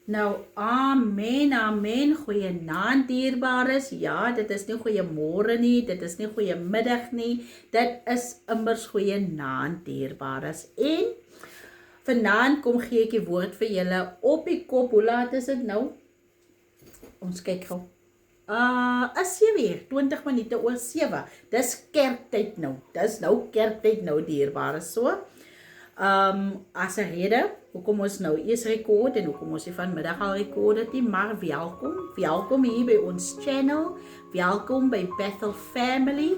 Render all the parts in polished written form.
Nou, amen, amen, goeienaand dierbares. Ja, dit is nie goeiemôre nie, dit is nie goeiemiddag nie, dit is immers goeienaand dierbares. En vanaand kom gee ek die woord vir julle op die kop. Hoe laat is dit nou? Ons kyk gou. Is 7 uur, 20 minute oor 7. Dis kerktyd nou. Dis nou kerktyd nou dierbares so. As 'n rede, hoekom ons nou eers rekord en hoekom ons die vanmiddag al rekord het, maar welkom hier by ons channel, welkom by Bethel Family,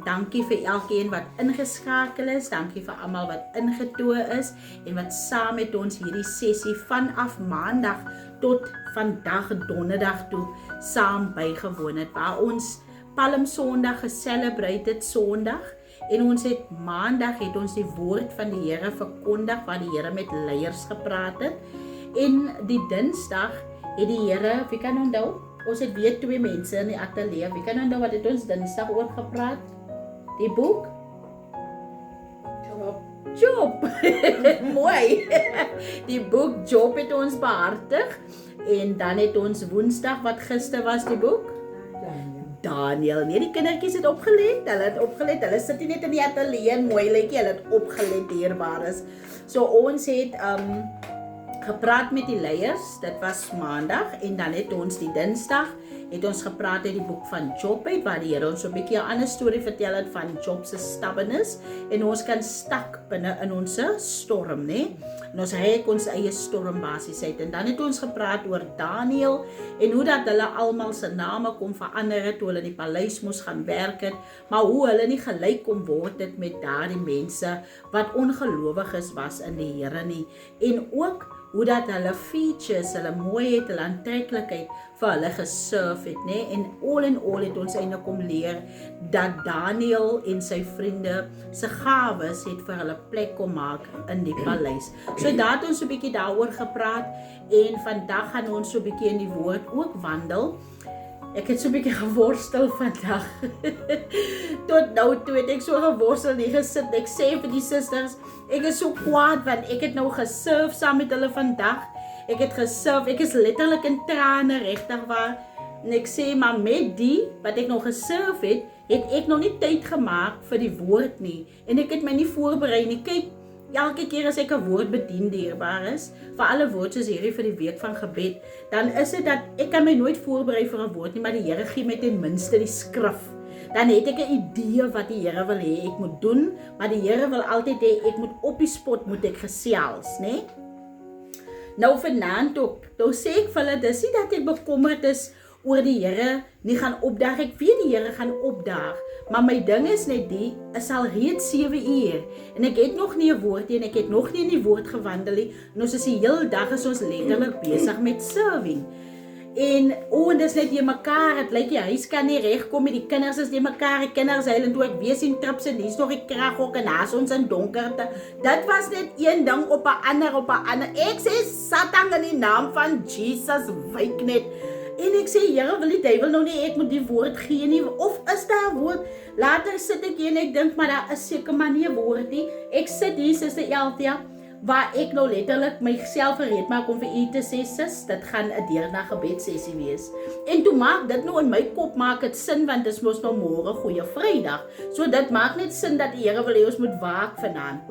dankie vir elkeen wat ingeskakel is, dankie vir almal wat ingetoe is, en wat saam met ons hierdie sessie vanaf maandag tot vandag donderdag toe saam bygewoon het, waar ons Palm Sondag geselebrate het Sondag, en ons het maandag het ons die woord van die Here verkondig, waar die Here met leiers gepraat het, en die dinsdag het die Here, wie kan onthou, ons het weer 2 mense in die ateljee, wie kan onthou wat het ons dinsdag oor gepraat? Die boek? Job. Mooi. Die boek Job het ons behartig, en dan het ons woensdag, wat gister was die boek? Daniel, nee, die kindertjies het opgelet, hulle sit nie net in die ateljee en mooi lykie, hulle het opgelet dierbares. So ons het gepraat met die leiers, dit was maandag, en dan het ons die dinsdag, het ons gepraat uit die boek van Job uit, waar die Here ons so 'n bietjie 'n ander storie vertel het van Job se stubbornness, en ons kan stak binne in ons storm, né? En ons reik ons eie storm basies uit, en dan het ons gepraat oor Daniel, en hoe dat hulle almal se name kom verander het, toe hulle in die paleis moes gaan werk het, maar hoe hulle nie gelyk kom word het met daardie mense, wat ongelowiges was in die Here nie, en ook hoe dat hulle features, hulle mooiheid, hulle aantreklikheid vir hulle geserve het, né? En all het ons eintlik kom leer dat Daniel en sy vriende se gawes het vir hulle plek kom maak in die paleis. So daar het ons so 'n bietjie daaroor gepraat, en vandag gaan ons so 'n bietjie in die woord ook wandel. Ek het so 'n bietjie geworstel vandag. Tot nou toe het ek so geworstel nie gesit. Ek sê vir die susters, ek is so kwaad want ek het nou gesurf saam met hulle vandag. Ek het gesurf, ek is letterlik in trane regtig waar. En ek sê maar met die wat ek nog gesurf het ek nog nie tyd gemaak vir die woord nie. En ek het my nie voorberei nie. Kyk, elke keer as ek 'n woord bedien dierbaar is, vir alle woord soos hierdie vir die week van gebed, dan is dit dat ek kan my nooit voorberei vir 'n woord nie, maar die Here gee my ten minste die skrif. Dan het ek 'n idee wat die Here wil hê ek moet doen, maar die Here wil altyd hê ek moet op die spot moet ek gesels, né? Nou vanaand ook, nou sê ek vir hulle, dis nie dat ek bekommerd is oor die Here nie gaan opdaag, ek weet die Here gaan opdaag, maar my ding is net is al reeds 7 uur, en ek het nog nie 'n woord nie, en ek het nog nie in die woord gewandel nie, en ons is die hele dag is ons letterlik besig met serving, en dis net jy mekaar, het lyk die huis kan nie regkom met die kinders is nie mekaar, die kinders huil, en toe ek weer sien trips, en hier's nog die krag ook, en naas ons in donkerte, dit was net een ding op 'n ander, ek sê Satan in die naam van Jesus, wyk net. En ek sê, Here, wil die duiwel nou nie, ek moet die woord gee nie, of is daar 'n woord? Later sit ek hier en ek dink, maar daar is seker maar nie 'n woord nie. Ek sit hier, Suster Eltia, waar ek nou letterlik myself gereed maak om vir u te sê, sis, dit gaan 'n deernag gebedsessie wees. En toe maak dit nou in my kop, maak dit sin, want dit is mos nou môre Goeie Vrydag. So dit maak net sin dat die Here wil hê ons moet waak vanaand.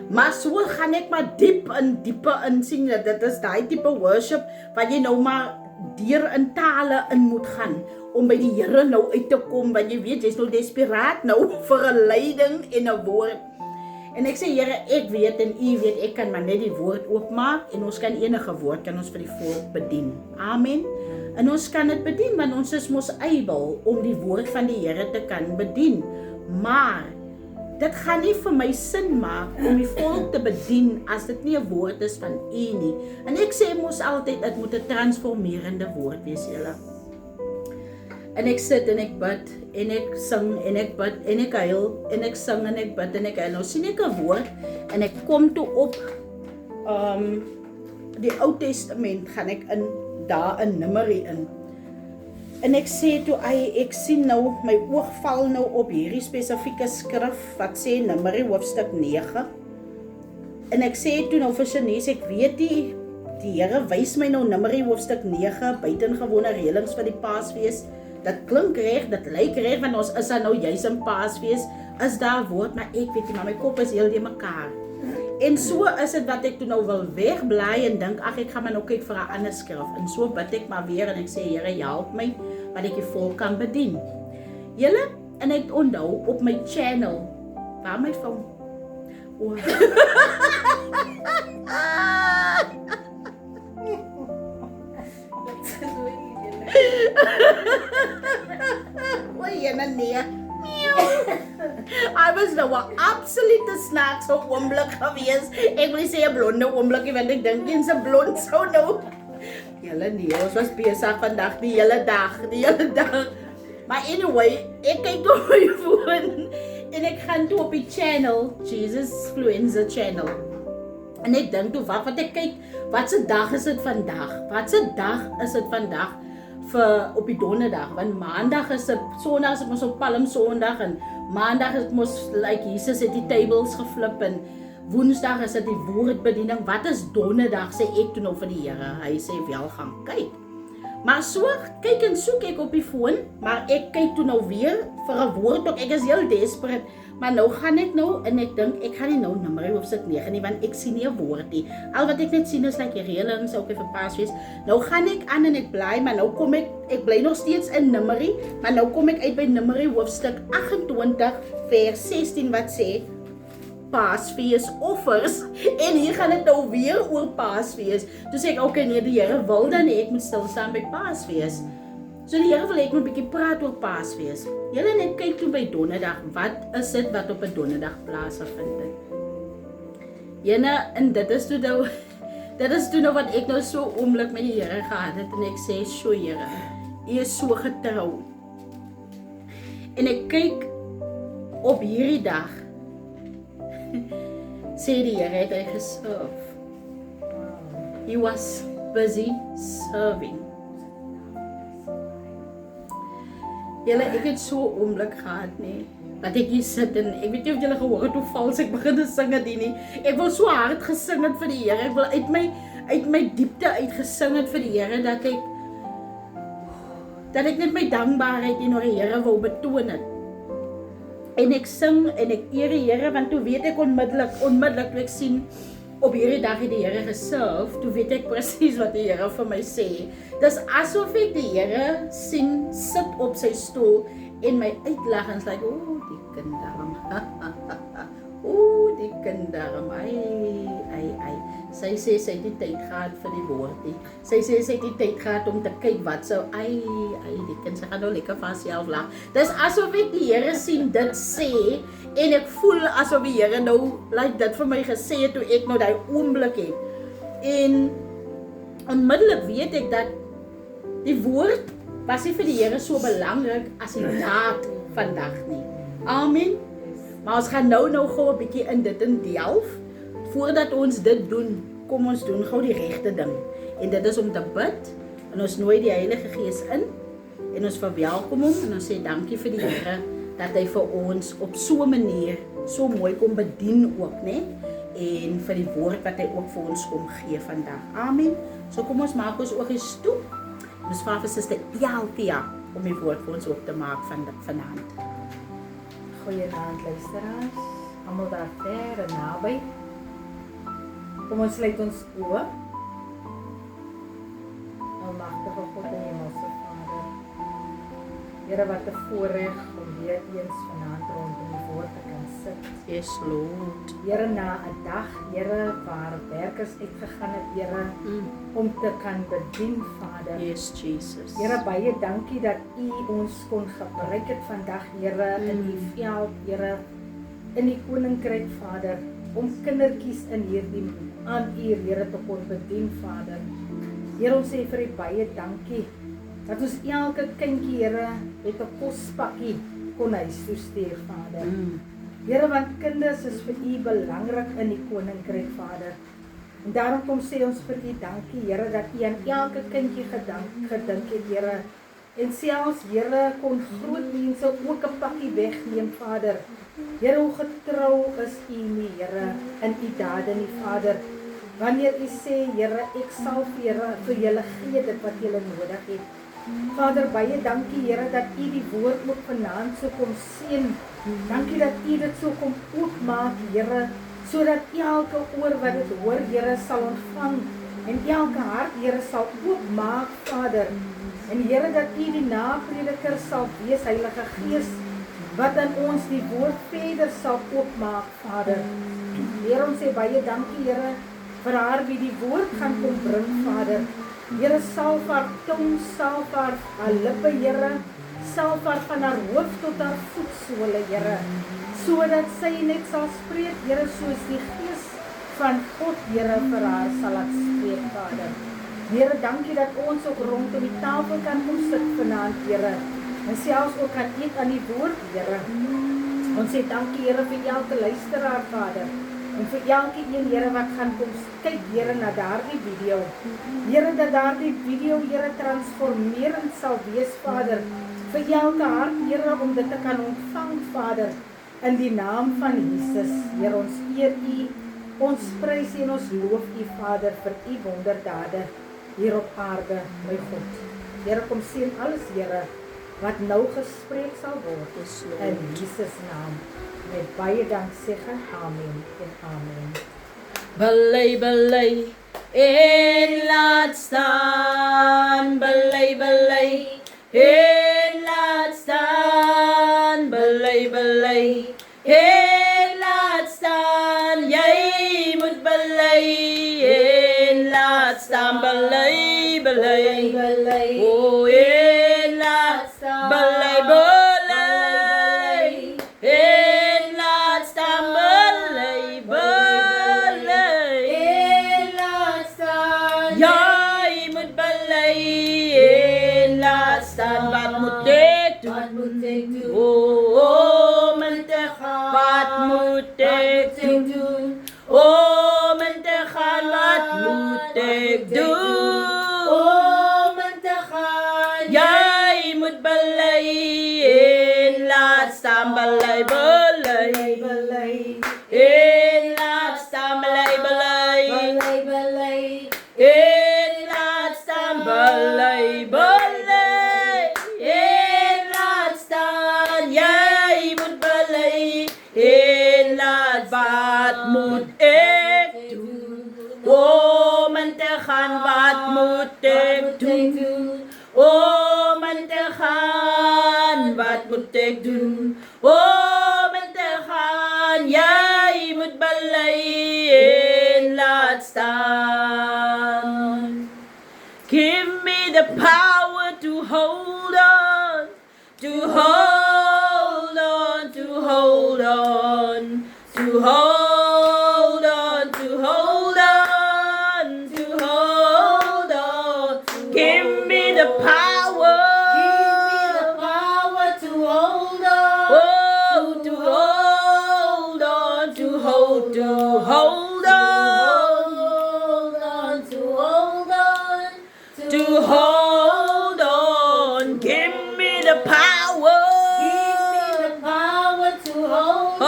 Maar so gaan ek maar diepe in sien, dat dit is daai tipe worship, wat jy nou maar deur in tale in moet gaan, om by die Here nou uit te kom, want jy weet, jy's nou desperaat nou, vir 'n leiding en 'n woord. En ek sê, Here, ek weet en u weet, ek kan maar net die woord oopmaak, en ons kan enige woord, kan ons vir die volk bedien. Amen. En ons kan dit bedien, want ons is mos able om die woord van die Here te kan bedien. Maar dit gaan nie vir my sin maak om die volk te bedien as dit nie 'n woord is van u nie. En ek sê mos altyd, dit moet 'n transformerende woord wees, julle. En ek sit en ek bid, en ek sing, en ek bid, en ek huil, en ek sing, en ek bid, en ek huil. Nou sien ek 'n woord, en ek kom toe op die Ou Testament, gaan ek daar in Numeri in. En ek sê toe, ek sien nou, my oog val nou op hierdie spesifieke skrif, wat sê Numeri hoofstuk 9. En ek sê toe nou vir Shanice, ek weet die Here wys my nou Numeri hoofstuk 9, buitengewone reëlings vir die Paasfees. Dit klink reg, dit lyk reg, want ons is dan nou juis in Paasfees, is daar woord, maar ek weet nie, maar my kop is heel die mekaar. En so is dit wat ek toe nou wil wegbly en dink, ag ek gaan maar nou kyk vir 'n ander skrif. En so bid ek maar weer en ek sê, Here, help my, dat ek die volk kan bedien. Julle, en ek onthou op my channel, waar my phone? Oh. Nee. I was nou 'n absolute snaakse oomblik gewees. Ek wil sê 'n blonde oomblik, want ek dink eens 'n blond sou nou. Julle nee, ons was besig vandag die hele dag. Maar anyway, ek kyk op my foon en ek gaan toe op die channel, Jesus Fluenza channel. En ek dink toe, wat ek kyk, wat se dag is dit vandag? Wat se dag is dit vandag? Vir op die donderdag, want maandag is dit, sondag is dit mos op Palm Sondag en maandag is dit mos like Jesus het die tables geflip en woensdag is dit die woordbediening. Wat is donderdag, sê ek toe nou vir die Here. Hy sê wel gaan kyk. Maar so kyk en soek ek op die foon, maar ek kyk toe nou weer vir 'n woord ook. Ek is heel desperate, maar nou gaan ek nou en ek dink ek gaan nie nou Numeri hoofstuk 9 nie, want ek sien nie 'n woord nie. Al wat ek net sien is like die reëlings ook vir Paasfees. Nou gaan ek aan en ek bly, maar nou kom ek bly nog steeds in Numeri, maar nou kom ek uit by Numeri hoofstuk 28 vers 16 wat sê Paasfees offers, en hier gaan dit nou weer oor Paasfees. Toe sê ek, okay, nee, die Here wil dan ek moet stil staan by Paasfees. So die Here wil ek moet 'n bietjie praat oor Paasfees. Julle net kyk toe by donderdag, wat is dit wat op 'n donderdag plaasvind het? En dit is toe nou wat ek nou so oomblik met die Here gehad het en ek sê, "Sjoe Here, U is so getrou." En ek kyk op hierdie dag sê die Here het hy geserve. He was busy serving. Julle, ek het so oomblik gehad, nee. Dat ek hier sit en ek weet nie of julle gehoor het hoe vals ek begin te sing het nie. Ek wil so hard gesing het vir die Here. Ek wil uit my diepte uitgesing het vir die Here dat ek net my dankbaarheid teenoor die Here wou betoon het. En ek sing en ek eer die Here, want toe weet ek onmiddellik toe ek sien op hierdie dag het die Here geserve, toe weet ek presies wat die Here vir my sê. Dis asof ek die Here sien sit op sy stoel en my uitlag en sê, die kinderm. Die kinderm. Ai. Sy sê sy het die tyd gehad vir die woord nie. Sy sê sy het die tyd gehad om te kyk wat sou die kind sy gaan nou lekker van self lag. Dis asof ek die Here sien dit sê en ek voel asof die Here nou like dit vir my gesê het toe ek nou daai oomblik het. En onmiddellik weet ek dat die woord was nie vir die Here so belangrik as die daad vandag nie. Amen. Maar ons gaan nou gou 'n bietjie in dit in delf. Voordat ons dit doen, kom ons doen gou die regte ding. En dit is om te bid en ons nooi die Heilige Gees in en ons verwelkom hom en ons sê dankie vir die Here dat hy vir ons op so 'n manier so mooi kom bedien ook, né? En vir die woord wat hy ook vir ons kom gee vandag. Amen. So kom ons maak ons oogies toe. Ons vra vir Suster Eltia om die woord vir ons op te maak vanaand. Goeienaand luisteraars, almal daar ver en naby. Kom ons sluit ons oë. Almagtige God en Hemelse Vader, Here, wat 'n voorreg om weer eens vanaand rondom die woord te kan sit. Yes, Lord. Here, na 'n dag, Here, waar werkers uitgegaan het, Here, om te kan bedien, Vader. Yes, Jesus. Here, baie dankie dat U ons kon gebruik het vandag, Here, in die veld, Here, in die koninkryk, Vader, om kindertjies in hierdie aanuur, Here, te kon bedien, Vader. Here, ons sê vir U baie dankie dat ons elke kindjie, Here, met 'n kospakkie kon huis toe stuur, Vader. Here, want kinders is vir U belangrik in die koninkryk, Vader. En daarom kom sê ons vir U dankie, Here, dat U aan elke kindjie gedink het, Here. En selfs, Here, kon groot mense ook 'n pakkie wegneem, Vader. Here, hoe getrou is U nie, Here, in U dade nie, Vader. Wanneer U sê, Here, ek sal vir julle gee dit wat julle nodig het. Vader, baie dankie, Here, dat U die woord ook vanaand so kom seën. Dankie dat U dit so kom oopmaak, Here, sodat elke oor wat dit hoor, Here, sal ontvang en elke hart, Here, sal oopmaak, Vader. En Here, dat U die naprediker sal wees, Heilige Gees, wat aan ons die woord verder sal oopmaak, Vader. Here, ons sê baie dankie, Here, vir haar wie die woord gaan kom bring, Vader. Here, salf haar tong, salf haar lippe, Here, salf haar van haar hoof tot haar voetsole, Here, sodat sy net sal spreek, Here, soos die Gees van God, Here, vir haar sal laat spreek, Vader. Here, dankie dat ons ook rondom die tafel kan kom sit vanaand, Here, en selfs ook kan eet aan die woord, Here. Ons sê dankie, Here, vir elke luisteraar, Vader, en vir elke een, Here, wat gaan kom kyk, Here, na daardie video. Here, dat daardie video, Here, transformerend sal wees, Vader, vir elke hart, Here, om dit te kan ontvang, Vader, in die naam van Jesus. Here, ons eer U, ons prys en ons loof U, Vader, vir U wonderdade hier op aarde, my God. Here, kom seën alles, Here, wat nou gespreek sal word, in Jesus naam. Met baie danksegging, amen en amen. Belei, belei, en laat staan. Belei, belei, en laat staan. Belei, belei, en laat staan. Jy moet belei, en laat staan. Belei, belei, belei, o en laat staan. Belei, belei. Wat moet ek doen? O, om te gaan. Wat moet ek doen? O, om te gaan. Wat moet ek doen? O, om te gaan. Jy moet belei en laat staan. Belei, belei, belei. En laat staan. Belei, belei. Belei, belei. En laat staan. Belei, belei. Wat moet ek doen? Om te gaan, wat moet ek doen? Om te gaan, wat moet ek doen? Om te gaan, jy moet belei en laat staan. Give me the power to hold on, to hold on, to hold on. To hold on, to hold on, to hold on. Give me the power. Give me the power to hold on. Oh, to hold on, to hold, to hold on. Hold on, to hold on, to hold on. Give me the power. Give me the power to hold on. Oh,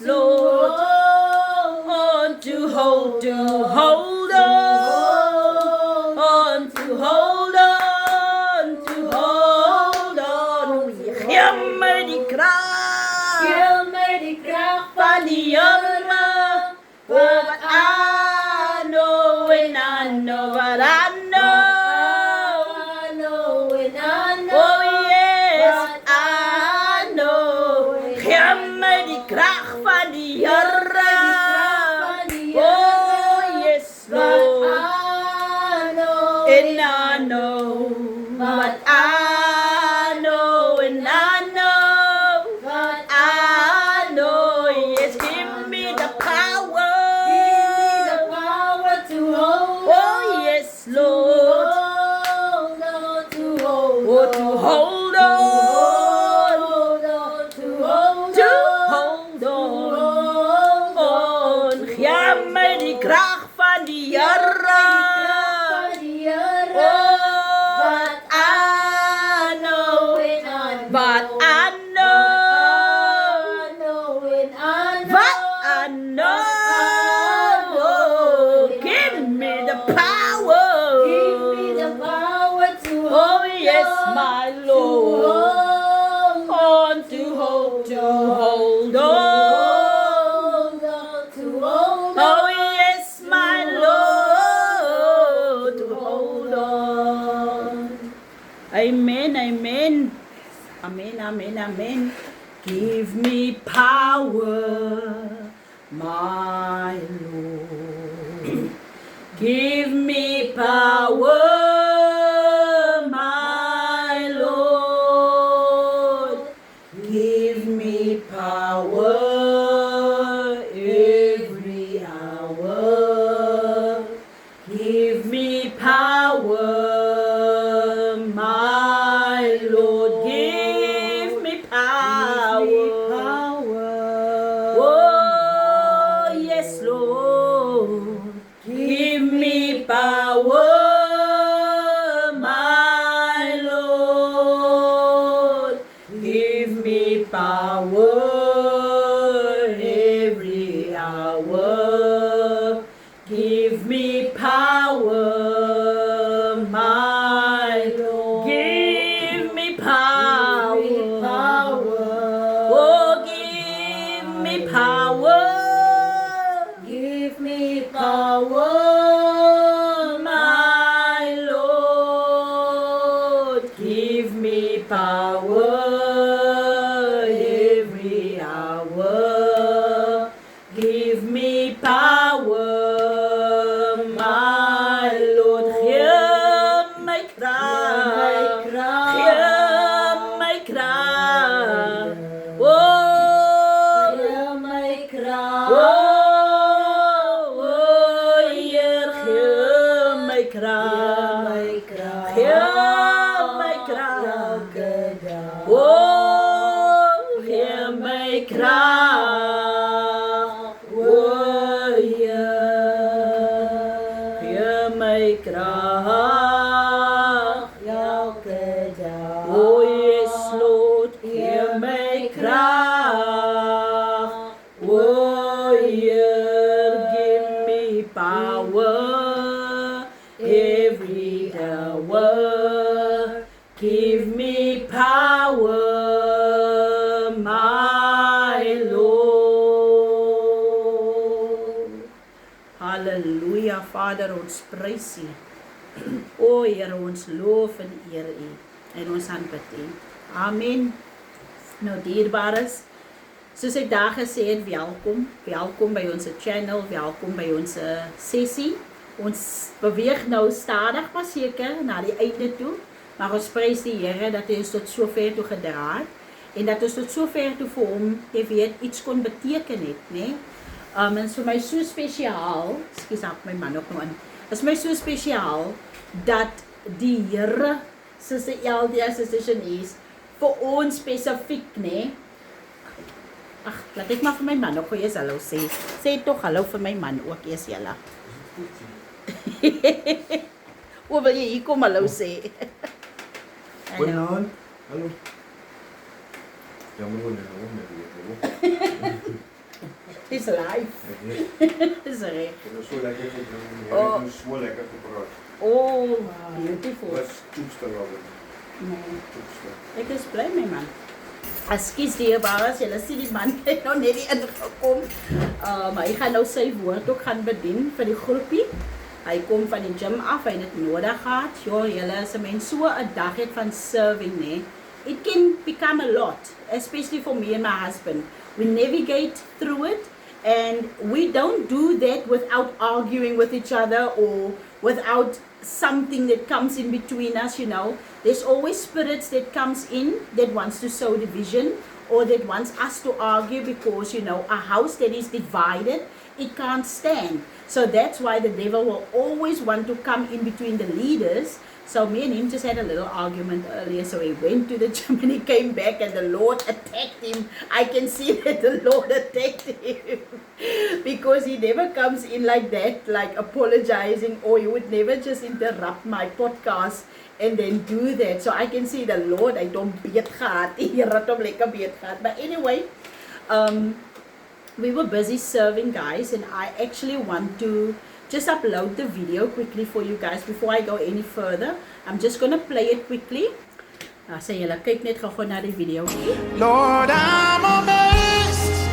Lord, on to hold on, to hold on, to hold on, to hold on. Geef my die kracht, geef my die kracht van die Here, wat I know and I know what I know. Oh yes, I know. Geef my die kracht van die Here. Oh yes, Lord. And I know what I know, and I know what I know. Yes, give me the power. Give me the power to hold. Oh yes, Lord. To hold. Oh, to hold on. Kracht van die Here. Oh, wat I know, wat I know, wat I know. Amen, amen. Amen, amen, amen. Give me power, my Lord. Give me power, my Lord. Give me power every hour. Give me power, my Lord. Give me power. Oh, yes, Lord. Give me power, my Lord. Give me power every hour. Give me power, my Lord. Give me power. Oh, give me power. Give me Power, my Lord. Give me power every hour. Give me power, my Lord. Hear my cry. Hear my cry. Oh, Hear my cry. oh, hear my cry. Hear my cry. Oh, hear my cry. Oh, hear my cry. Oh, yes, Lord, hear my cry. Oh, give me power every hour. Give me power, my Lord. Hallelujah, Vader, ons prys U. O Here, ons loof en eer U en ons aanbid U. Amen. Nou dierbares, soos ek daar gesê het, welkom. Welkom by ons channel, welkom by ons sessie. Ons beweeg nou stadig maar seker na die einde toe. Maar ons prys die Here dat hy ons tot sover toe gedra het en dat ons tot sover toe vir hom, jy weet, iets kon beteken het, né? En vir my so spesiaal, ekskuus, my man ook nou aan. Is my so spesiaal dat die Here, Suster Eldia, Suster Shanice, vir ons spesifiek, né? Ag, laat ek maar vir my man ook gou eers hallo sê. Sê tog hallo vir my man ook eers julle. Hoe wil jy hier kom hallo sê? Goeienaand. Hallo. Jammer hoor, Dis live. Dis reg. Dit is so lekker gedoen. Oh. Dit is so lekker gepraat. Oh, beautiful. Wat toestel al dit. Nee. Toestel. Ek is bly my man. Ekskuus dierbares, julle sien die man het nou net ingekom. Maar hy gaan nou sy woord ook gaan bedien vir die groepie. Hy kom van die gym af, hy het dit nodig gehad. Ja, julle as 'n mens so 'n dag het van serving, né? It can become a lot, especially for me and my husband. We navigate through it and we don't do that without arguing with each other or without something that comes in between us, you know. There's always spirits that comes in that wants to sow division or that wants us to argue because, you know, a house that is divided, it can't stand. So that's why the devil will always want to come in between the leaders. So me and him just had a little argument earlier. So he went to the gym and he came back and the Lord attacked him. I can see that the Lord attacked him because he never comes in like that, like apologizing, or he would never just interrupt my podcast and then do that. So I can see the Lord, I don't beat gehad. Hy het hom lekker beet gehad. But anyway, we were busy serving, guys, and I actually want to just upload the video quickly for you guys before I go any further. I'm just gonna play it quickly. Sê julle kyk net gou na die video. Lord, I'm amazed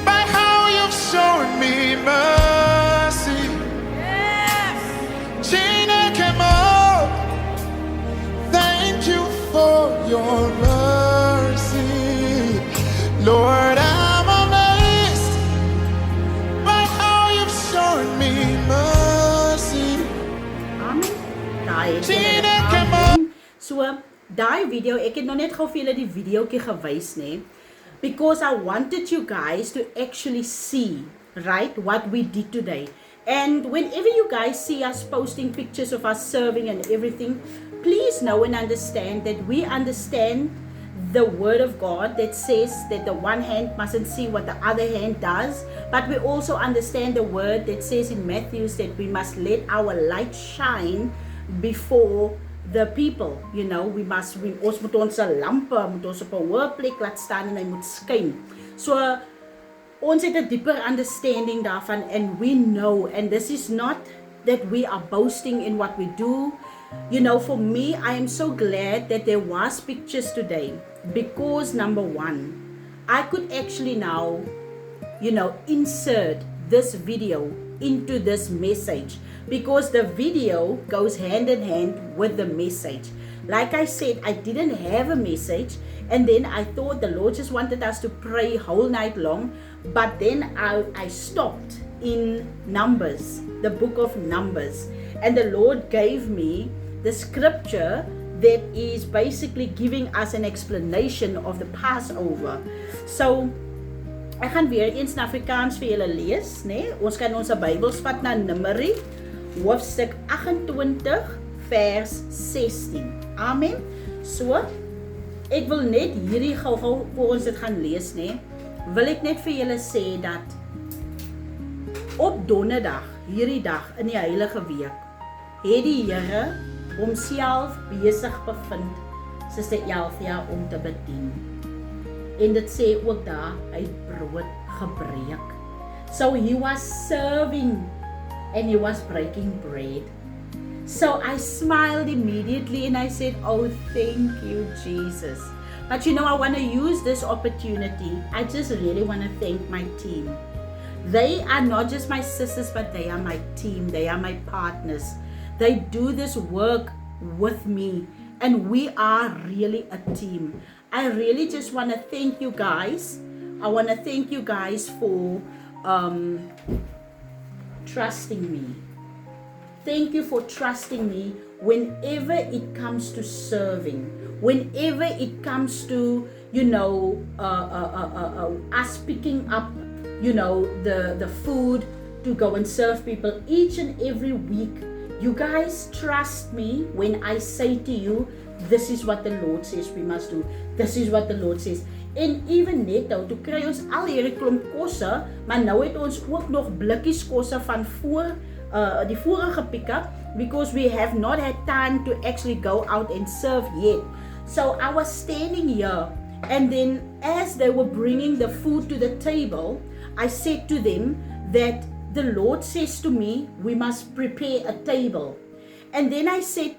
by how you've shown me mercy. Yes. Gina came up. Thank baie het julle Tina, dit come aangeneem. So daai video, ek het nog net gou vir julle die videoetjie gewys nê, because I wanted you guys to actually see, right, what we did today. And whenever you guys see us posting pictures of us serving and everything, please know and understand that we understand the word of God that says that the one hand mustn't see what the other hand does, but we also understand the word that says in Matthew that we must let our light shine before the people. You know, ons moet ons lampe moet ons op 'n hoë plek laat staan en hy moet skyn. So ons het 'n dieper understanding daarvan, and we know, and this is not that we are boasting in what we do. You know, for me, I am so glad that there was pictures today, because number one, I could actually now, you know, insert this video into this message, because the video goes hand in hand with the message. Like I said, I didn't have a message, and then I thought the Lord just wanted us to pray whole night long, but then I stopped in Numbers, the book of Numbers, and the Lord gave me the scripture that is basically giving us an explanation of the Passover. So ek gaan weer eens in Afrikaans vir julle lees, né? Ons kan ons Bybels vat na Numeri, hoofstuk 28 vers 16. Amen. So ek wil net hierdie gou-gou voor ons dit gaan lees, né? Wil ek net vir julle sê dat op donderdag, hierdie dag in die heilige week, het die Here homself besig bevind, Suster Elfia, om te bedien. En dit sê ook daar, hy het brood gebreek. So he was serving and he was breaking bread. So I smiled immediately and I said, oh, thank you, Jesus. But you know, I want to use this opportunity. I just really want to thank my team. They are not just my sisters, but they are my team. They are my partners. They do this work with me, and we are really a team. I really just want to thank you guys. I want to thank you guys for trusting me. Thank you for trusting me whenever it comes to serving, whenever it comes to, you know, us picking up, you know, the food to go and serve people each and every week. You guys trust me when I say to you, this is what the Lord says we must do. This is what the Lord says. En even net nou, toe kry ons al hierdie klomp kosse, maar nou het ons ook nog blikkies kosse van voor die vorige pick-up, because we have not had time to actually go out and serve yet. So I was standing here, and then as they were bringing the food to the table, I said to them that the Lord says to me, we must prepare a table. And then I said,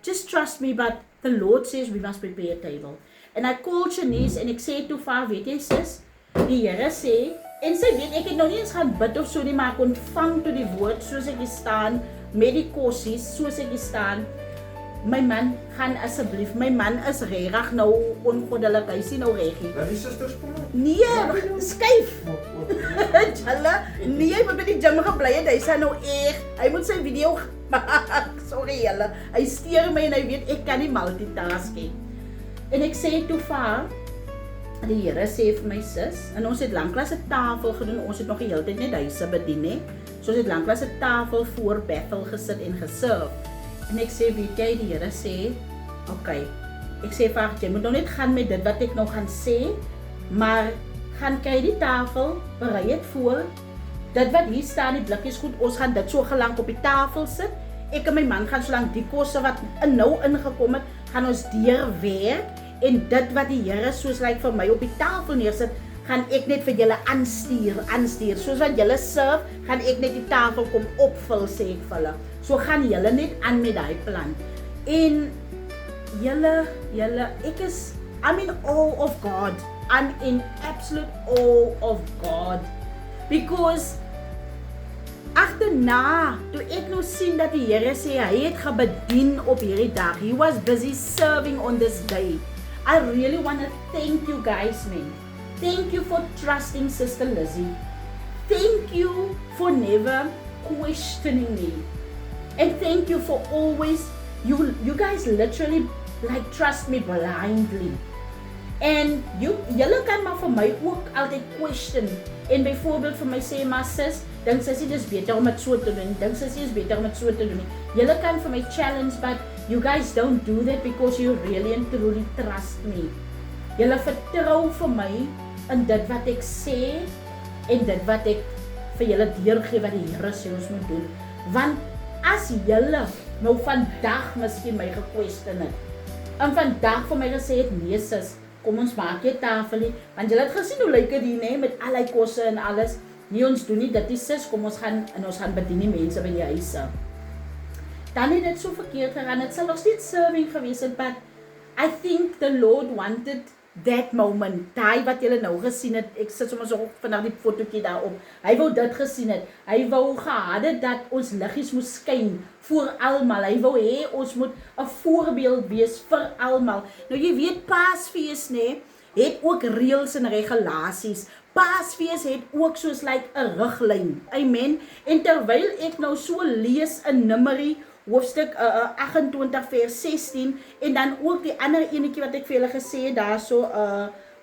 just trust me, but the Lord says we must prepare a table. And I called Shanice en ek sê toe vir haar, weet jy sis, die Here sê, en sy weet, ek het nou nie eens gaan bid of so nie, maar ek ontvang toe die woord, soos ek hier staan, met die kossies, soos ek hier staan, my man, gaan asseblief, my man is regtig nou ongoddelik, hy sê nou regie. Dat die sisters praat? Nee, skuif! Jalla, nee, hy moet by die gym gebly het, hy sê nou echt, hy moet sy video maak, sorry jylle, hy steur my en hy weet, ek kan nie multitask he. En ek sê toe vir haar, die Here sê vir my sis, en ons het langklaas 'n tafel gedoen, ons het nog die hele tyd net huise bedien he, so ons het langklaas 'n tafel voor Bethel gesit en geserve. En ek sê, weet jy, die Here sê, okay, ek sê vir haar, jy moet nou net gaan met dit wat ek nou gaan sê, maar gaan kry die tafel, berei het voor, dit wat hier staan, die blikkies goed, ons gaan dit so gelang op die tafel sit, ek en my man gaan so lang die kosse wat nou ingekom het, gaan ons deurwerk, en dit wat die Here soos like vir my op die tafel neersit, gaan ek net vir julle aanstuur, soos wat julle serve, gaan ek net die tafel kom opvul, sê ek vir hulle. So gaan julle net aan met die plan. En julle, I'm in awe of God. I'm in absolute awe of God. Because agterna, toe ek nou sien dat die Here sê, hy het gebedien op hierdie dag. He was busy serving on this day. I really want to thank you guys, man. Thank you for trusting Sister Lizzie. Thank you for never questioning me. And thank you for always you guys literally like trust me blindly. En julle kan maar vir my ook altyd question. En byvoorbeeld vir my sê, maar sis, dink sissie dis beter om dit so te doen. Dink sissie is beter om dit so te doen. Julle kan vir my challenge, but you guys don't do that because you really and truly trust me. Julle vertrou vir my in dit wat ek sê en dit wat ek vir julle deurgee wat die Here sê ons moet doen. Want as julle nou vandag miskien my gequestion het, en vandag vir my gesê het, nee sis, kom ons maak jy tafelie, want julle het gesien hoe lyk dit hier, nee, met al die kosse en alles. Nee, ons doen nie dit die sis, kom ons gaan bedien die mense by die huise. Dan het dit so verkeerd gegaan, het sal nog steeds serving gewees het, but I think the Lord wanted that moment, daai wat julle nou gesien het, ek sit sommer so vandag die fotootjie daarop, hy wou dit gesien het, hy wou gehad het dat ons liggies moet skyn voor almal, hy wou hê ons moet 'n voorbeeld wees vir almal. Nou jy weet Paasfees nê, het ook reëls en regulasies. Paasfees het ook soos like 'n riglyn. Amen. En terwyl ek nou so lees in Numeri hoofstuk 28 vers 16 en dan ook die ander enetjie wat ek vir julle gesê het daarso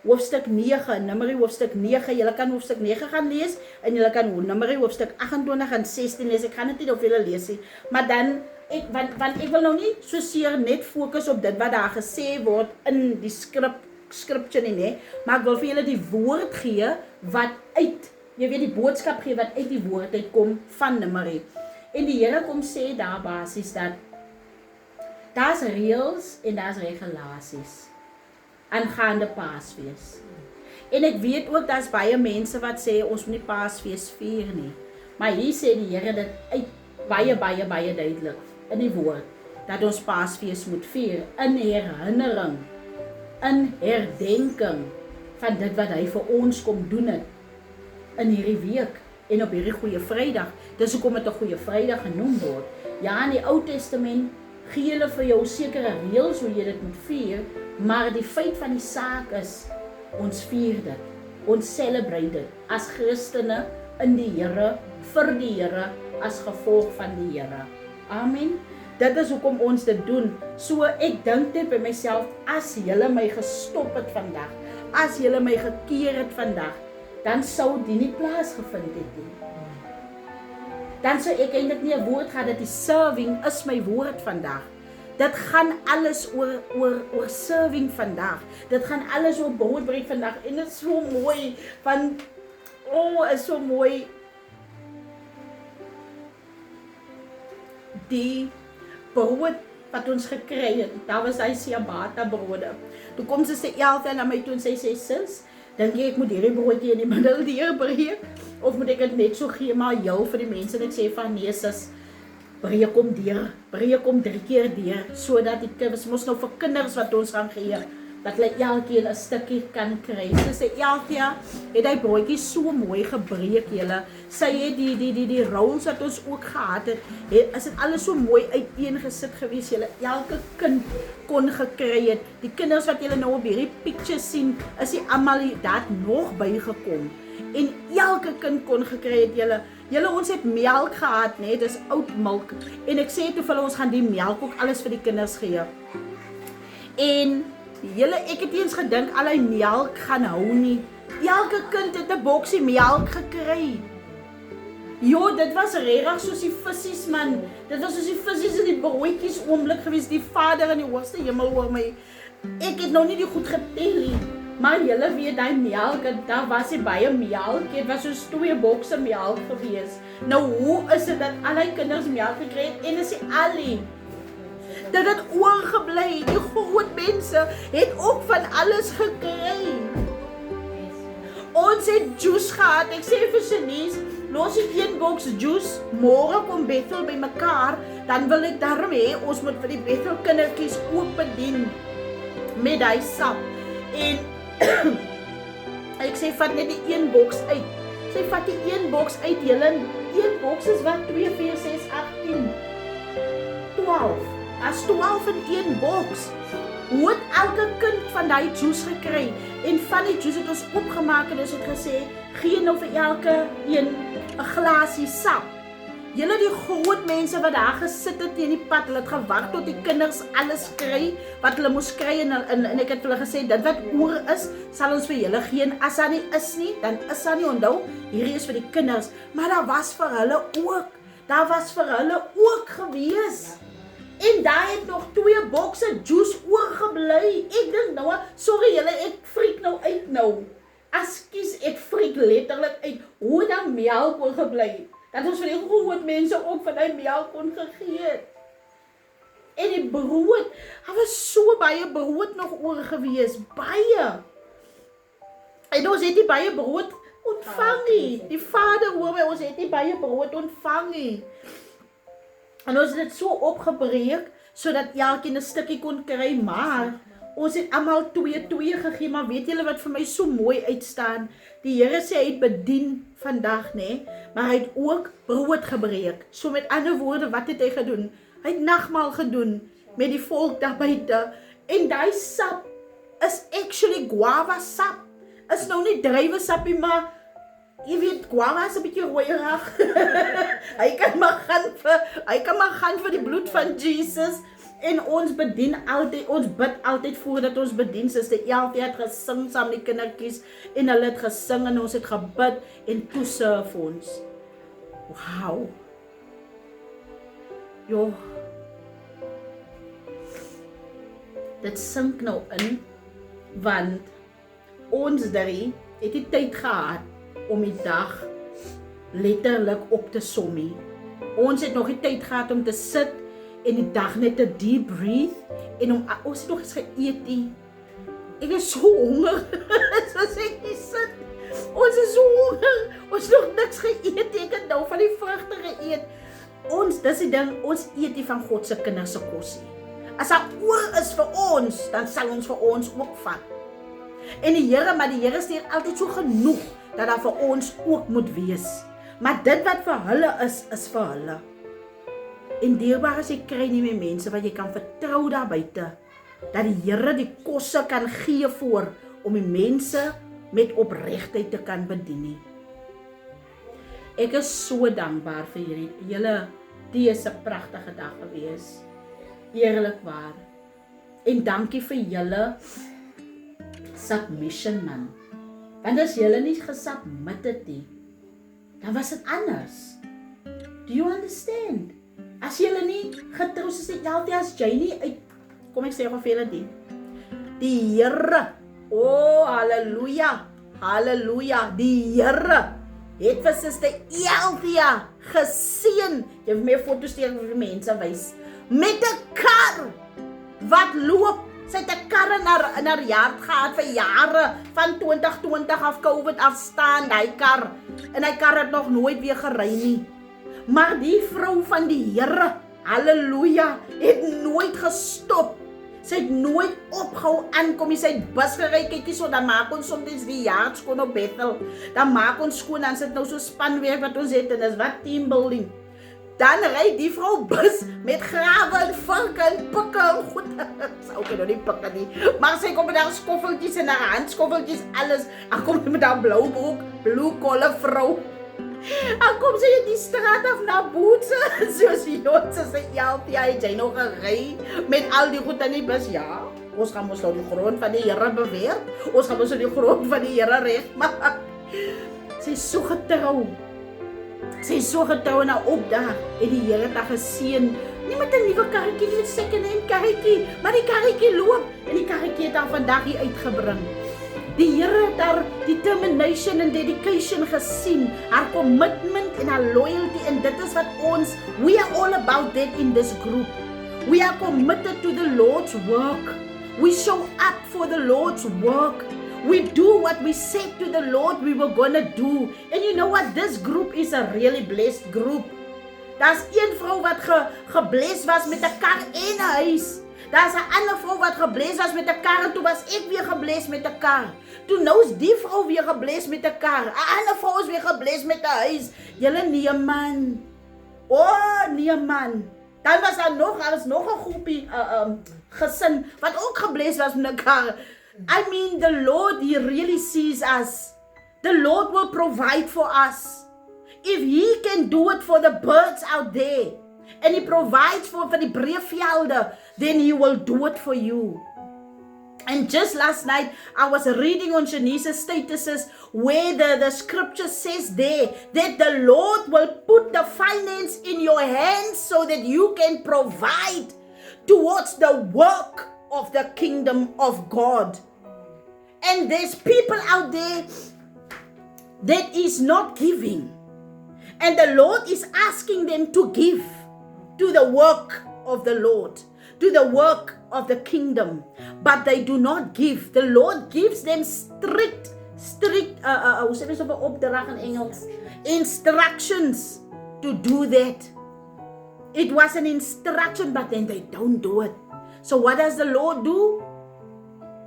hoofstuk 9, Numeri hoofstuk 9, julle kan hoofstuk 9 gaan lees en julle kan Numeri hoofstuk 28 en 16 lees. Ek gaan dit nie op julle lees nie, maar dan want ek wil nou nie so seer net fokus op dit wat daar gesê word in die scripture nie, maar ek wil vir julle die woord gee wat uit, jy weet die boodskap gee wat uit die woord uitkom van Numeri. En die Here kom sê daar basies dat daar's reëls en daar's regulasies aangaande Paasfees. En ek weet ook daar's baie mense wat sê ons moet nie Paasfees vier nie. Maar hier sê die Here dit uit baie duidelik in die woord dat ons Paasfees moet vier in herinnering, in herdenking van dit wat hy vir ons kom doen het in hierdie week. En op hierdie Goeie Vrydag, dis hoekom dit 'n Goeie Vrydag genoem word. Ja, in die Ou Testament gee hulle vir jou sekere reëls hoe jy dit moet vier, maar die feit van die saak is, ons vier dit, ons celebrate dit, as Christene in die Here, vir die Here, as gevolg van die Here. Amen. Dit is hoekom ons dit doen. So ek dink net by myself, as julle my gestop het vandag, as julle my gekeer het vandag, dan sou die nie plaasgevind het nie. Dan sou ek eintlik nie 'n woord gehad dat die serving is my woord vandag. Dit gaan alles oor serving vandag. Dit gaan alles oor broodbreek vandag. En dit is so mooi, want is so mooi. Die brood wat ons gekry het, daar was hy ciabatta brode. Toe kom sy sê Elfie na my toe en sy sê sis, dink jy ek moet hierdie broodjie in die middel deurbreek of moet ek dit net so gee maar jou vir die mense? En ek sê van nee sis, breek hom 3 keer deur sodat die mos nou vir kinders wat ons gaan gee dat hulle elkeen 'n stukkie kan kry. Sy sê Elfie het hy broodjie so mooi gebreek julle. Sy het die rolls wat ons ook gehad het, is dit alles so mooi uiteengesit gewees julle. Elke kind kon gekry het. Die kinders wat julle nou op hierdie picture sien, is die almal daar nog bygekom. En elke kind kon gekry het julle. Julle ons het melk gehad, nê, dis oud melk. En ek sê toe vir ons gaan die melk ook alles vir die kinders gee. En julle, ek het eens gedink al die melk gaan hou nie. Elke kind het 'n boksie melk gekry. Jo, dit was regtig soos die vissies man. Dit was soos die vissies in die broodjies oomblik gewees, die Vader in die hoogste hemel oor my. Ek het nou nie die goed getel nie. Maar julle weet daai melk, daar was nie baie melk, dit was soos 2 bokse melk gewees. Nou hoe is dit dat al die kinders melk gekry het en is die alie? Dat het oorgebly, die groot mense het ook van alles gekry. Ons het juice gehad, ek sê vir Shanice, los die 1 boks juice, môre kom Bethel by mekaar, dan wil ek daarom hê, ons moet vir die Bethel kindertjies ook bedien met die sap. En ek sê, vat net die 1 boks uit. Sy vat die 1 boks uit, julle, 1 boks is wat, 2, 4, 6, 18, 12. As 12 in 1 boks. Hoe het elke kind van die juice gekry? En van die juice het ons opgemaak en ons het gesê, gee nou vir elke een 'n glasie sap. Julle die groot mense wat daar gesit het teen die pad, hulle het gewag tot die kinders alles kry wat hulle moes kry en ek het hulle gesê dit wat oor is, sal ons vir julle gee en as daar nie is nie, dan is daar nie, onthou, hierdie is vir die kinders, maar daar was vir hulle ook gewees. En daar het nog 2 bokse juice oorgebly. Ek dink nou, sorry julle, ek freak nou uit nou. Askies, ek freak letterlik uit. Hoe dan melk oorgebly? Dat ons vir die groot mense ook van die melk kon gegee het. En die brood, daar was so baie brood nog oor gewees. Baie. En ons het nie baie brood ontvang nie. Die Vader hoor my, ons het nie baie brood ontvang nie. En ons het dit so opgebreek, sodat elkeen 'n stukkie kon kry, maar ons het almal 2 gegee, maar weet julle wat vir my so mooi uitstaan? Die Here sê hy het bedien vandag, nê? Maar hy het ook brood gebreek. So met ander woorde, wat het hy gedoen? Hy het nagmaal gedoen met die volk daar buite. En daai sap is actually guava sap. Is nou nie druiwesappie, maar jy weet, guava is 'n bietjie rooierig. Hy kan maar gaan vir die bloed van Jesus. En ons bedien altyd, ons bid altyd voordat ons bedien. Suster Elfie het gesing saam die kindertjies en hulle het gesing en ons het gebid en toe serve ons. Wow. Jo. Dit sink nou in, want ons drie het die tyd gehad om die dag letterlik op te som nie. Ons het nog die tyd gehad om te sit en die dag net te deep breathe en ons het nog eens geëet nie. Ek is so honger. Soos ek nie sit. Ons is so honger. Ons het nog niks geëet. Ek het nou van die vrugte geëet. Dis die ding, ons eet nie van God se kinders se kos nie. As daar oor is vir ons, dan sal ons vir ons ook vat. En die Here stuur altyd so genoeg dat daar vir ons ook moet wees. Maar dit wat vir hulle is vir hulle. En dierbaar as jy kry nie meer mense wat jy kan vertrou daar buite, dat die Here die kosse kan gee voor om die mense met opregtheid te kan bedien nie. Ek is so dankbaar vir julle. Die is 'n pragtige dag gewees. Eerlikwaar. En dankie vir julle submission, man. Want as julle nie gesubmit het nie, dan was dit anders. Do you understand? As julle nie getrou soos die Elfie as Janie uit, kom ek sê vir julle dit. Die Here, halleluja, halleluja, die Here het vir Suster Elfie geseën. Jy het meer foto's tegen vir mense wys. Met 'n kar wat loop. Sy het 'n kar in haar yard gehad vir jare, van 2020 af COVID afstaan, die kar. En die kar het nog nooit weer gery nie. Maar die vrou van die Here, halleluja, het nooit gestop. Sy het nooit opgehou aankom. Sy het bus gery, kykie so, dan maak ons soms die yard skoon op Bethel. Dan maak ons skoon, dan sit nou so spanwerk wat ons het, en dis wat teambuilding. Dan ry die vrou bus met grawe en varke en pikke en goed. Sy ook nou nie pikke nie. Maar sy kom met haar skoffeltjies en haar handskoffeltjies, alles. En kom met haar blou broek, blue collar vrou. En kom sy in die straat af na Boetse. Soos die Joodse sy Elfie, het jy nog gery met al die goed in die bus. Ja, ons gaan ons nou die grond van die Here beweer. Ons gaan ons nou die grond van die Here regmaak. Sy is so getrou. Sy is so getrou na opdag en die Here het haar geseën. Nie met 'n nuwe karretjie, nie met 'n second-hand karretjie, maar die karretjie loop en die karretjie het haar vandag hier uitgebring. Die Here het haar determination en dedication gesien, haar commitment en haar loyalty, en dit is wat we are all about that in this group. We are committed to the Lord's work. We show up for the Lord's work. We do what we said to the Lord we were gonna do. And you know what? This group is a really blessed group. Daar's een vrou wat gebless was met 'n kar en 'n huis. Daar's 'n ander vrou wat gebless was met 'n kar en toe was ek weer gebless met 'n kar. Toe nou is die vrou weer gebless met 'n kar. 'n ander vrou is weer gebless met 'n huis. Julle nee man. Nee man. Dan was daar nog 'n groepie gesin wat ook gebless was met 'n kar. I mean, the Lord, He really sees us. The Lord will provide for us. if he can do it for the birds out there, and he provides for die breevelde, then he will do it for you. And just last night, I was reading on Shanice's statuses where the scripture says there that the Lord will put the finance in your hands so that you can provide towards the work of the kingdom of God. And there's people out there that is not giving. And the Lord is asking them to give to the work of the Lord, to the work of the kingdom, but they do not give. The Lord gives them strict hoe sê mens op 'n opdrag in Engels? Instructions to do that. It was an instruction, but then they don't do it. So what does the Lord do?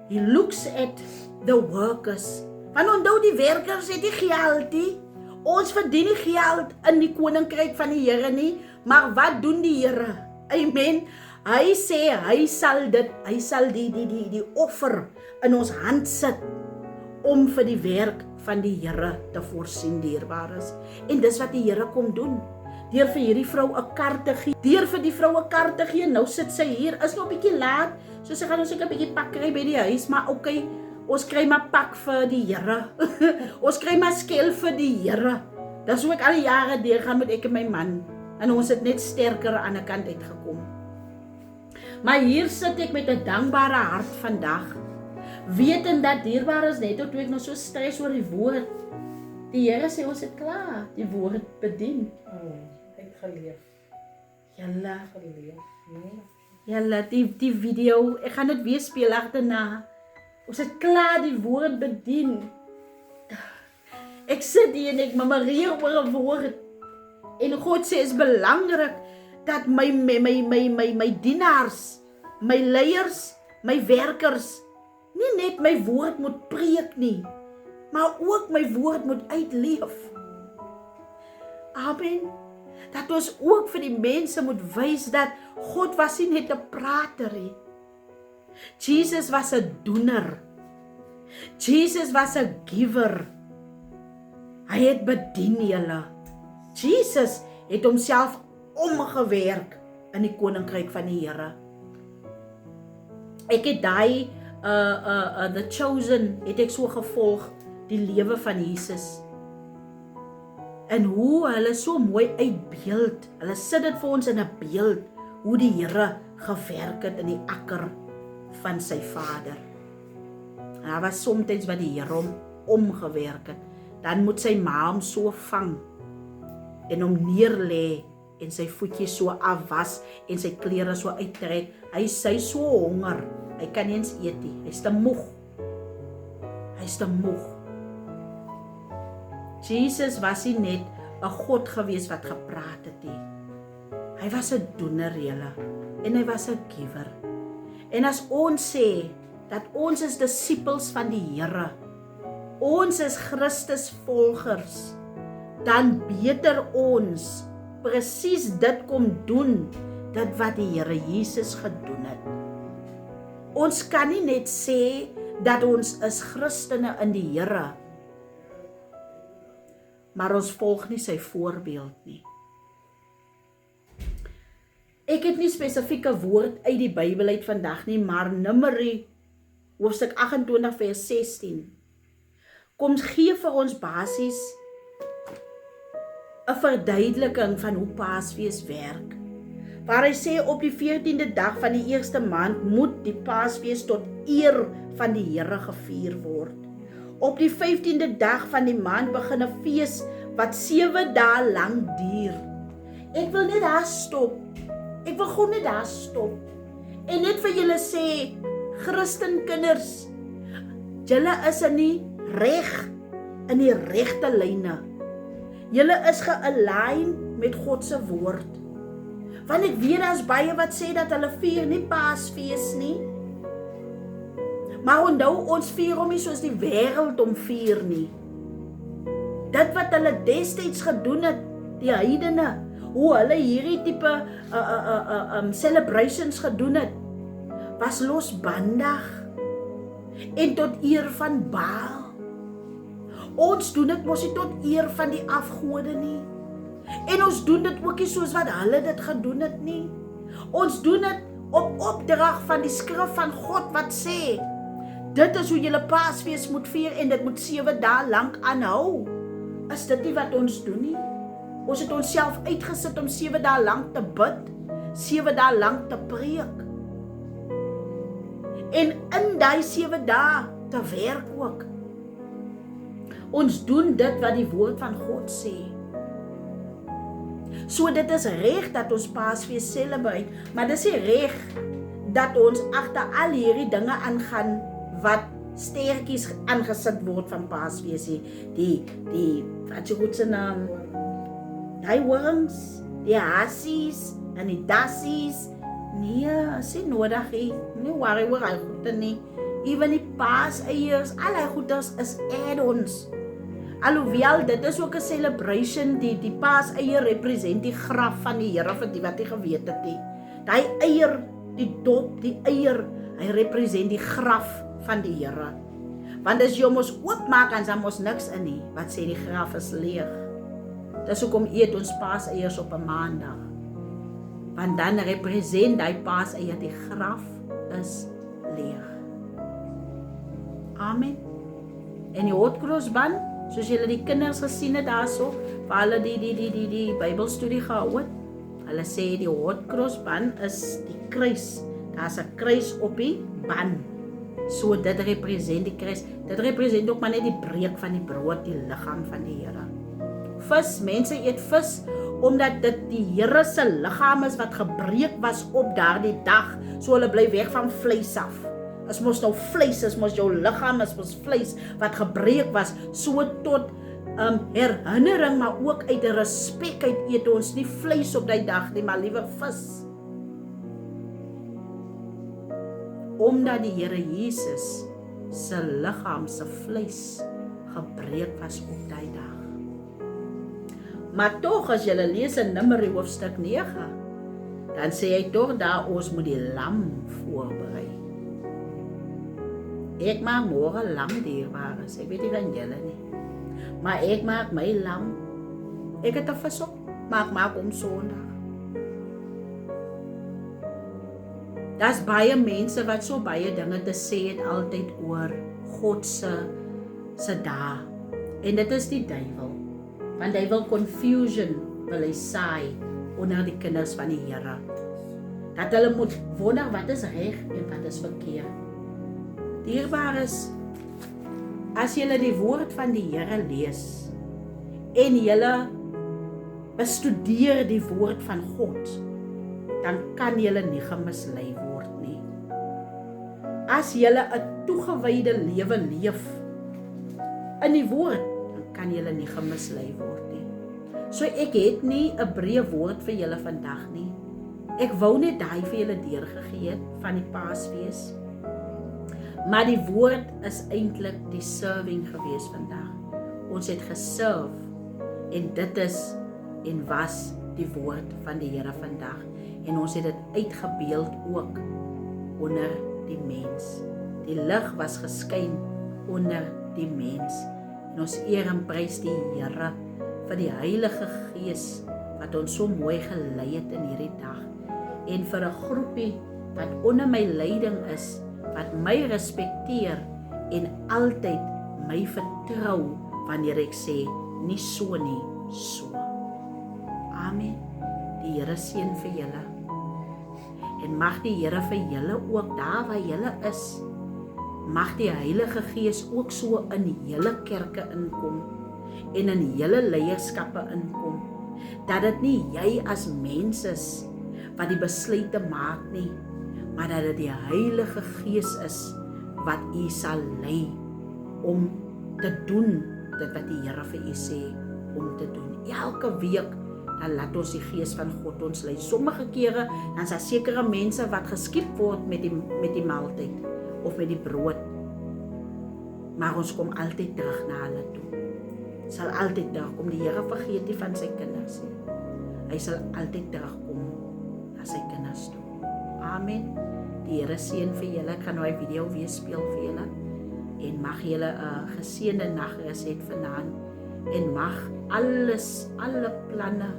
He looks at the workers. Want onthou die werkers het nie geld nie. Ons verdien nie geld in die koninkryk van die Here nie, maar wat doen die Here? Amen. Hy sê hy sal die offer in ons hand sit om vir die werk van die Here te voorsien, dierbares. En dis wat die Here kom doen. Deur vir hierdie vrou 'n kar te gee. Deur vir die vrou 'n kar te gee. Nou sit sy hier. Is nog 'n bietjie laat. So sy gaan ons seker 'n bietjie pak kry by die huis, maar okay, ons kry maar pak vir die Here. Ons kry maar skel vir die Here. Dis hoe ek al die jare deurgaan met ek en my man. En ons het net sterker aan 'n kant uitgekom. Maar hier sit ek met 'n dankbare hart vandag. Wetend dat dierbaar is net toe ek nog so stres oor die woord. Die Here sê ons het klaar die woord bedien. Ek geleef. Julle, Geleef. Nee. julle die video, ek gaan dit weer speel agterna. Ons het klaar die woord bedien. Ek sit hier en ek memoreer oor 'n woord. En God sê is belangrik dat my dienaars, my leiers, my werkers nie net my woord moet preek nie, maar ook my woord moet uitleef. Amen. Dat ons ook vir die mense moet wys dat God was nie net 'n prater nie. Jesus was 'n doener. Jesus was 'n giver. Hy het bedien julle. Jesus het homself omgewerk in die koninkryk van die Here. Ek het daai The Chosen het ek so gevolg, die lewe van Jesus. En hoe hulle so mooi uitbeeld. Hulle sit dit vir ons in 'n beeld hoe die Here gewerk het in die akker van sy Vader. En daar was soms wat die Here hom omgewerk het. Dan moet sy ma hom so vang en hom neerlê en sy voetjies so afwas en sy klere so uittrek. Hy sy so honger. Hy kan nie eens eet nie. Hy's te moeg. Hy's te moeg. Jesus was nie net 'n God gewees wat gepraat het nie. Hy was 'n doener, julle. En hy was 'n giver. En as ons sê dat ons is disippels van die Here, ons is Christus volgers, dan beter ons presies dit kom doen, dit wat die Here Jesus gedoen het. Ons kan nie net sê dat ons is Christene in die Here, maar ons volg nie sy voorbeeld nie. Ek het nie spesifieke woord uit die Bybel uit vandag nie, maar Numeri hoofstuk 28 vers 16 kom gee vir ons basies 'n verduideliking van hoe Paasfees werk. Waar hy sê op die 14de dag van die eerste maand moet die Paasfees tot eer van die Here gevier word. Op die 15de dag van die maand begin 'n fees wat 7 dae lank duur. Ek wil net daar stop. Ek wil gewoon net daar stop. En net vir julle sê, Christenkinders, julle is in die reg, in die regte lyne. Julle is ge-align met God se woord. Want ek weet daar's baie wat sê dat hulle vier nie Paasfees nie. Maar onthou, ons vier hom nie soos die wêreld hom vier nie. Dit wat hulle destyds gedoen het, die heidene, hoe hulle hierdie tipe celebrations gedoen het, was losbandig en tot eer van Baal. Ons doen dit mos nie tot eer van die afgode nie. En ons doen dit ook nie soos wat hulle dit gedoen het nie. Ons doen dit op opdrag van die skrif van God wat sê, dit is hoe julle Paasfees moet vier en dit moet 7 dae lank aanhou. Is dit nie wat ons doen nie? Ons het onsself uitgesit om 7 dae lank te bid, 7 dae lank te preek. En in daai 7 dae te werk ook. Ons doen dit wat die woord van God sê. So dit is reg dat ons Paasfees celebrate, maar dis nie reg dat ons agter al hierdie dinge aangaan wat stertjies aangesit word van Paasfees, die wat jy goed se naam, die worms, die hassies en die dassies. Nee, is nie nodig nie. Nie worry oor al goede nie. Even die paaseiers, al die goeders is add-ons. Alhoewel, dit is ook 'n celebration, die paaseier represent die graf van die Here vir die wat jy geweet het nie. Die eier, die dop, die eier, hy represent die graf van die Here. Want as jy hom ons oopmaak, en dan ons niks in nie, wat sê die graf is leeg. Dis hoekom eet ons paaseiers op 'n maandag. Want dan represent die paaseier die graf is leeg. Amen. En die hotcrossband, soos julle die kinders gesien het daarso, waar hulle die Bybelstudie gehou het, hulle sê die hotcrossband is die kruis. Daar's 'n kruis op die band. So dit represent die kruis. Dit represent ook maar net die breek van die brood, die liggaam van die Here. Vis, mense eet vis omdat dit die Here se liggaam is wat gebreek was op daardie dag. So hulle bly weg van vleis af. As mos nou vleis, as mos jou liggaam is mos vleis wat gebreek was, so tot herinnering, maar ook uit respek uit eet ons nie vleis op die dag nie, maar liewer vis. Omdat die Here Jesus se liggaam se vleis gebreek was op die dag. Maar tog as jy lees in Numeri hoofstuk 9, dan sê hy tog daar ons moet die lam voorberei. Ek maak môre lam dierbares, ek weet nie van julle nie. Maar ek maak my lam. Ek het 'n vis op, maar ek maak hom Sondag. Daar's baie mense wat so baie dinge te sê het altyd oor God se dae. En dit is die duiwel. Want hy wil confusion, wil hy saai onder die kinders van die Here. Dat hulle moet wonder wat is reg en wat is verkeerd. Dierbares, as julle die woord van die Here lees en julle bestudeer die woord van God, dan kan julle nie gemislei word nie. As julle 'n toegewyde lewe leef in die woord, dan kan julle nie gemislei word nie. So ek het nie 'n breë woord vir julle vandag nie. Ek wou net daai vir julle deurgegee het van die Paasfees. Maar die woord is eintlik die serving gewees vandag. Ons het geserve en dit is en was die woord van die Here vandag. En ons het dit uitgebeeld ook onder die mens. Die lig was geskyn onder die mens. En ons eer en prys die Here vir die Heilige Gees wat ons so mooi gelei het in hierdie dag. En vir 'n groepie wat onder my leiding is, wat my respekteer en altyd my vertrou wanneer ek sê, nie so nie, so. Amen. Die Here seën vir julle. En mag die Here vir julle ook daar waar julle is, mag die Heilige Gees ook so in julle kerke inkom en in julle leierskappe inkom, dat dit nie jy as mens is wat die besluite maak nie, maar dat dit die Heilige Gees is wat u sal lei om te doen dit wat die Here vir u sê om te doen. Elke week dan laat ons die Gees van God ons lei. Sommige kere dan is daar sekere mense wat geskiep word met die maaltyd of met die brood. Maar ons kom altyd terug na hulle toe. Sal altyd terugkom. Die Here vergeet nie van sy kinders nie. Hy sal altyd terugkom na sy kinders toe. Amen. Die Here seën vir julle. Ek gaan nou 'n video weer speel vir julle. En mag julle 'n geseënde nagrus hê vanaand. en mag alles, alle planne,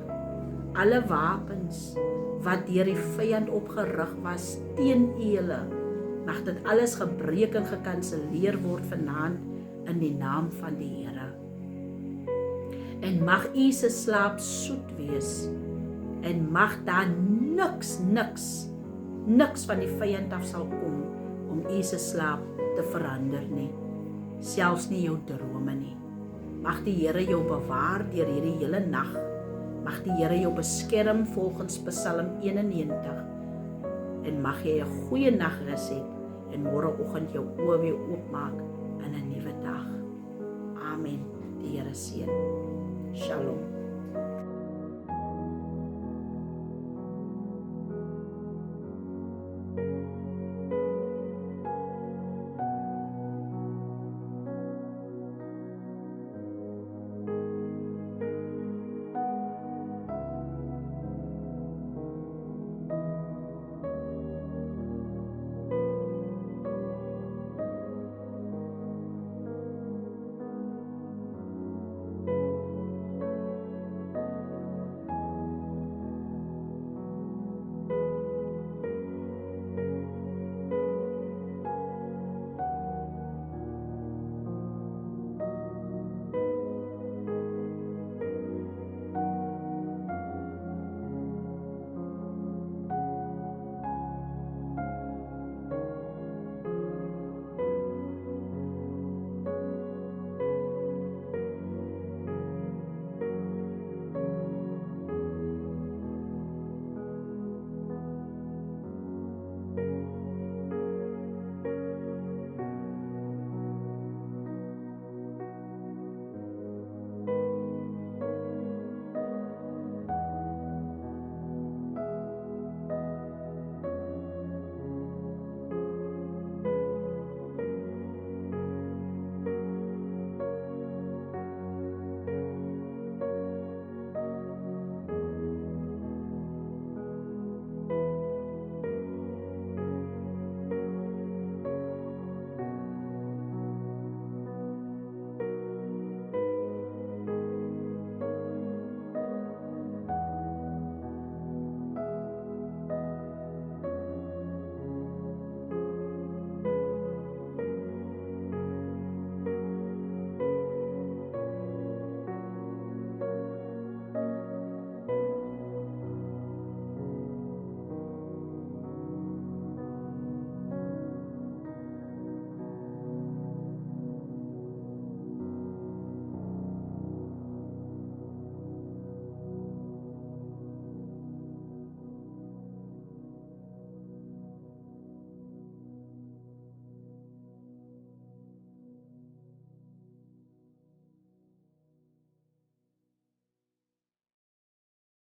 alle wapens wat deur die vyand opgerig was teen julle, mag dit alles gebreek en gekanselleer word vanaand in die naam van die Here. En mag u se slaap soet wees en mag daar niks van die vyand af sal kom om u se slaap te verander nie, selfs nie jou drome nie. Mag die Here jou bewaar deur hierdie hele nag. Mag die Here jou beskerm volgens Psalm 91 en mag jy 'n goeie nagrus hê en môreoggend jou oë weer oopmaak in 'n nuwe dag. Amen. Die Here seën. Shalom.